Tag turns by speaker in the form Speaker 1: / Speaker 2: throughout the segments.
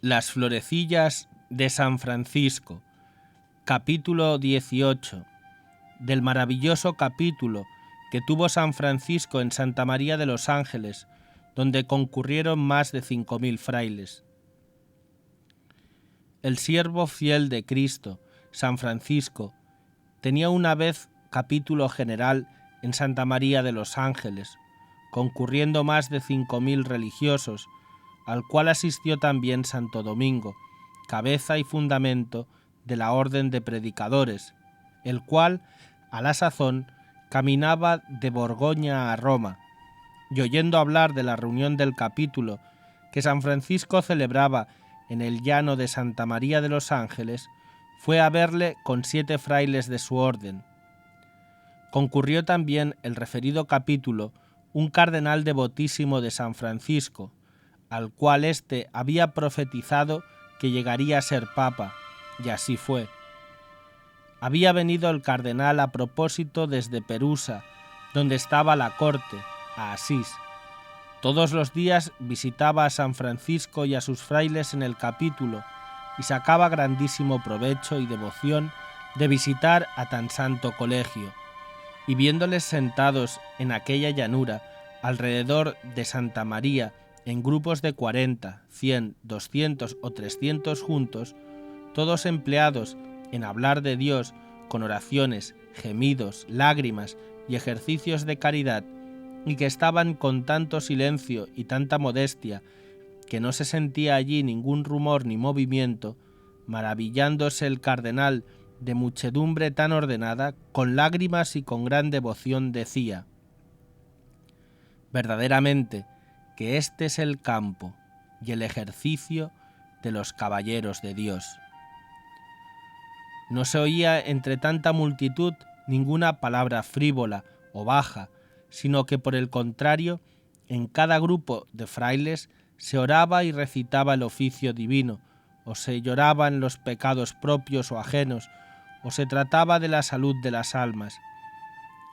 Speaker 1: Las florecillas de San Francisco, capítulo 18, del maravilloso capítulo que tuvo San Francisco en Santa María de los Ángeles, donde concurrieron más de 5000 frailes. El siervo fiel de Cristo, San Francisco, tenía una vez capítulo general en Santa María de los Ángeles, concurriendo más de 5000 religiosos, al cual asistió también Santo Domingo, cabeza y fundamento de la orden de predicadores, el cual, a la sazón, caminaba de Borgoña a Roma, y oyendo hablar de la reunión del capítulo que San Francisco celebraba en el llano de Santa María de los Ángeles, fue a verle con 7 frailes de su orden. Concurrió también el referido capítulo un cardenal devotísimo de San Francisco, al cual éste había profetizado que llegaría a ser papa, y así fue. Había venido el cardenal a propósito desde Perusa, donde estaba la corte, a Asís. Todos los días visitaba a San Francisco y a sus frailes en el capítulo, y sacaba grandísimo provecho y devoción de visitar a tan santo colegio. Y viéndoles sentados en aquella llanura, alrededor de Santa María, en grupos de 40, 100, 200 o 300 juntos, todos empleados en hablar de Dios con oraciones, gemidos, lágrimas y ejercicios de caridad, y que estaban con tanto silencio y tanta modestia que no se sentía allí ningún rumor ni movimiento, maravillándose el cardenal de muchedumbre tan ordenada, con lágrimas y con gran devoción decía: verdaderamente que este es el campo y el ejercicio de los caballeros de Dios. No se oía entre tanta multitud ninguna palabra frívola o baja, sino que por el contrario, en cada grupo de frailes se oraba y recitaba el oficio divino, o se lloraban los pecados propios o ajenos, o se trataba de la salud de las almas.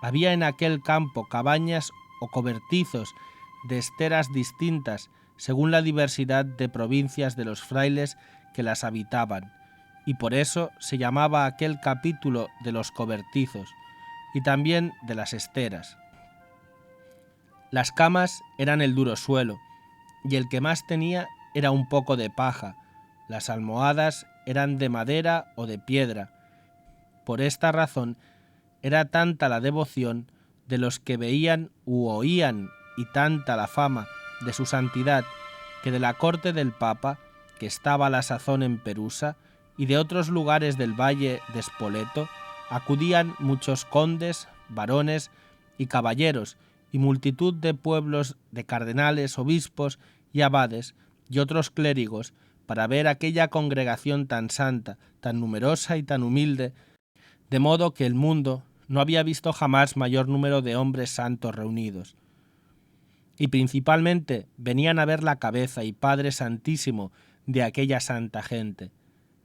Speaker 1: Había en aquel campo cabañas o cobertizos de esteras distintas según la diversidad de provincias de los frailes que las habitaban, y por eso se llamaba aquel capítulo de los cobertizos, y también de las esteras. Las camas eran el duro suelo, y el que más tenía era un poco de paja. Las almohadas eran de madera o de piedra. Por esta razón era tanta la devoción de los que veían u oían y tanta la fama de su santidad, que de la corte del Papa, que estaba a la sazón en Perusa, y de otros lugares del valle de Spoleto, acudían muchos condes, varones y caballeros, y multitud de pueblos de cardenales, obispos y abades, y otros clérigos, para ver aquella congregación tan santa, tan numerosa y tan humilde, de modo que el mundo no había visto jamás mayor número de hombres santos reunidos. Y principalmente venían a ver la cabeza y Padre Santísimo de aquella santa gente,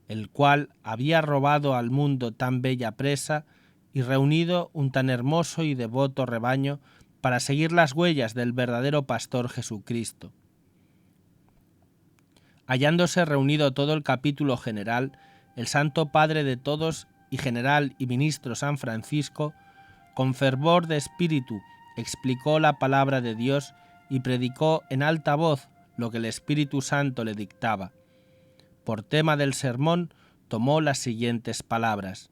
Speaker 1: el cual había robado al mundo tan bella presa y reunido un tan hermoso y devoto rebaño para seguir las huellas del verdadero pastor Jesucristo. Hallándose reunido todo el capítulo general, el Santo Padre de todos y general y ministro San Francisco, con fervor de espíritu, explicó la palabra de Dios y predicó en alta voz lo que el Espíritu Santo le dictaba. Por tema del sermón tomó las siguientes palabras: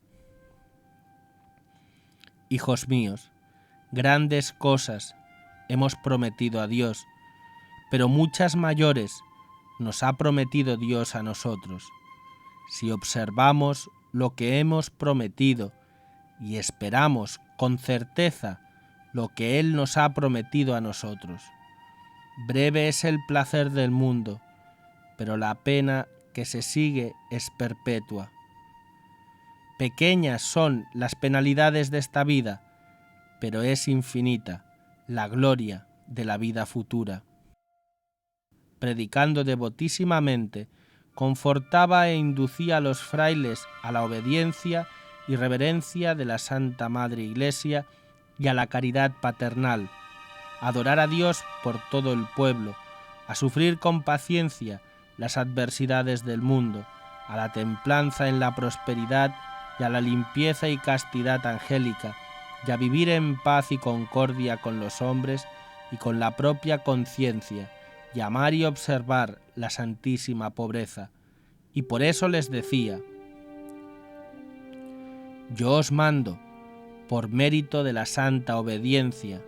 Speaker 1: Hijos míos, grandes cosas hemos prometido a Dios, pero muchas mayores nos ha prometido Dios a nosotros. Si observamos lo que hemos prometido y esperamos con certeza lo que Él nos ha prometido a nosotros. Breve es el placer del mundo, pero la pena que se sigue es perpetua. Pequeñas son las penalidades de esta vida, pero es infinita la gloria de la vida futura. Predicando devotísimamente, confortaba e inducía a los frailes a la obediencia y reverencia de la Santa Madre Iglesia y a la caridad paternal, a adorar a Dios por todo el pueblo, a sufrir con paciencia las adversidades del mundo, a la templanza en la prosperidad y a la limpieza y castidad angélica, y a vivir en paz y concordia con los hombres y con la propia conciencia, y amar y observar la santísima pobreza. Y por eso les decía: yo os mando, por mérito de la santa obediencia,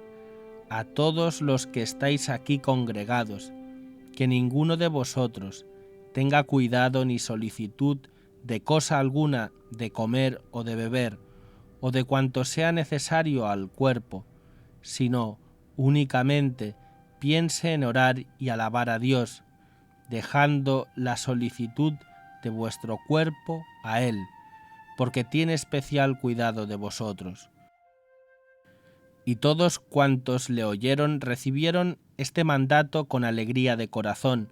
Speaker 1: a todos los que estáis aquí congregados, que ninguno de vosotros tenga cuidado ni solicitud de cosa alguna de comer o de beber, o de cuanto sea necesario al cuerpo, sino únicamente piense en orar y alabar a Dios, dejando la solicitud de vuestro cuerpo a Él, porque tiene especial cuidado de vosotros. Y todos cuantos le oyeron recibieron este mandato con alegría de corazón,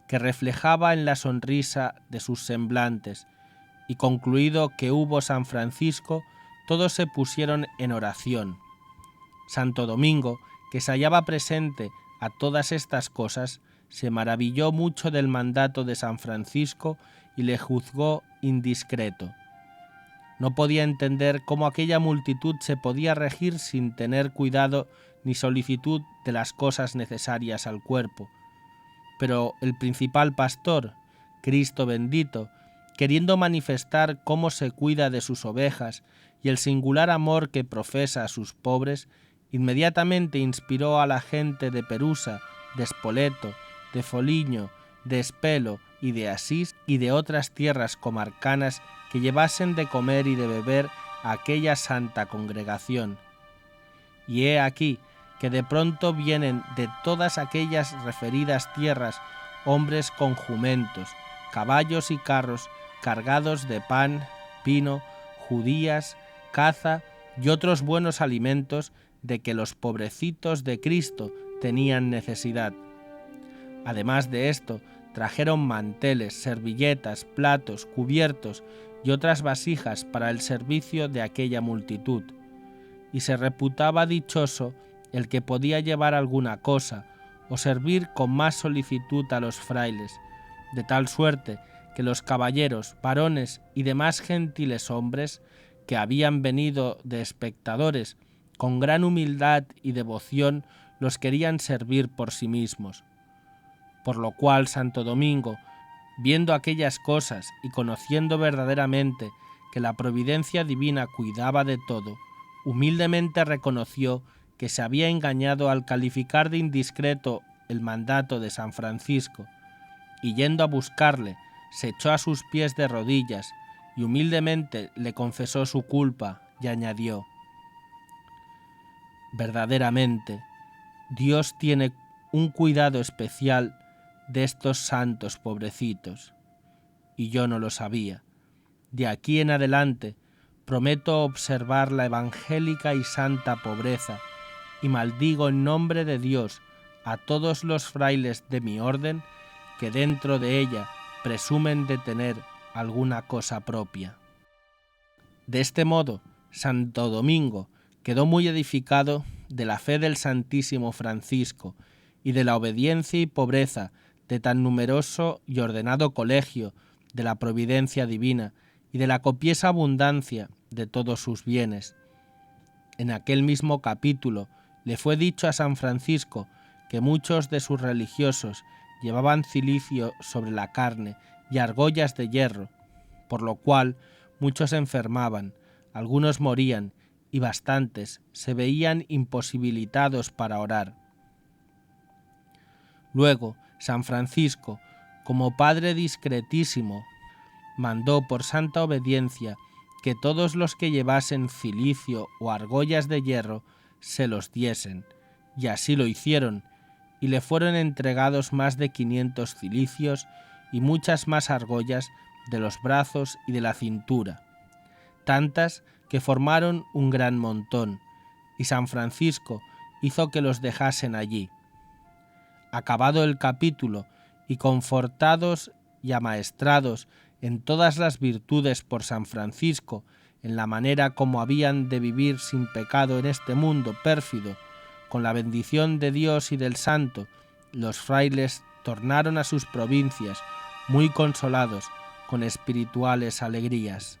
Speaker 1: que reflejaba en la sonrisa de sus semblantes, y concluido que hubo San Francisco, todos se pusieron en oración. Santo Domingo, que se hallaba presente a todas estas cosas, se maravilló mucho del mandato de San Francisco y le juzgó indiscreto. No podía entender cómo aquella multitud se podía regir sin tener cuidado ni solicitud de las cosas necesarias al cuerpo. Pero el principal pastor, Cristo bendito, queriendo manifestar cómo se cuida de sus ovejas y el singular amor que profesa a sus pobres, inmediatamente inspiró a la gente de Perusa, de Spoleto, de Foligno, de Espelo y de Asís y de otras tierras comarcanas que llevasen de comer y de beber a aquella santa congregación. Y he aquí que de pronto vienen de todas aquellas referidas tierras hombres con jumentos, caballos y carros cargados de pan, vino, judías, caza y otros buenos alimentos de que los pobrecitos de Cristo tenían necesidad. Además de esto, trajeron manteles, servilletas, platos, cubiertos y otras vasijas para el servicio de aquella multitud. Y se reputaba dichoso el que podía llevar alguna cosa o servir con más solicitud a los frailes, de tal suerte que los caballeros, varones y demás gentiles hombres que habían venido de espectadores, con gran humildad y devoción los querían servir por sí mismos. Por lo cual Santo Domingo, viendo aquellas cosas y conociendo verdaderamente que la providencia divina cuidaba de todo, humildemente reconoció que se había engañado al calificar de indiscreto el mandato de San Francisco, y yendo a buscarle, se echó a sus pies de rodillas y humildemente le confesó su culpa y añadió: verdaderamente, Dios tiene un cuidado especial de estos santos pobrecitos, y yo no lo sabía. De aquí en adelante prometo observar la evangélica y santa pobreza, y maldigo en nombre de Dios a todos los frailes de mi orden que dentro de ella presumen de tener alguna cosa propia. De este modo, Santo Domingo quedó muy edificado de la fe del Santísimo Francisco y de la obediencia y pobreza de tan numeroso y ordenado colegio de la providencia divina y de la copiosa abundancia de todos sus bienes. En aquel mismo capítulo le fue dicho a San Francisco que muchos de sus religiosos llevaban cilicio sobre la carne y argollas de hierro, por lo cual muchos enfermaban, algunos morían y bastantes se veían imposibilitados para orar. Luego, San Francisco, como padre discretísimo, mandó por santa obediencia que todos los que llevasen cilicio o argollas de hierro se los diesen, y así lo hicieron, y le fueron entregados más de 500 cilicios y muchas más argollas de los brazos y de la cintura, tantas que formaron un gran montón, y San Francisco hizo que los dejasen allí. Acabado el capítulo, y confortados y amaestrados en todas las virtudes por San Francisco, en la manera como habían de vivir sin pecado en este mundo pérfido, con la bendición de Dios y del Santo, los frailes tornaron a sus provincias, muy consolados con espirituales alegrías.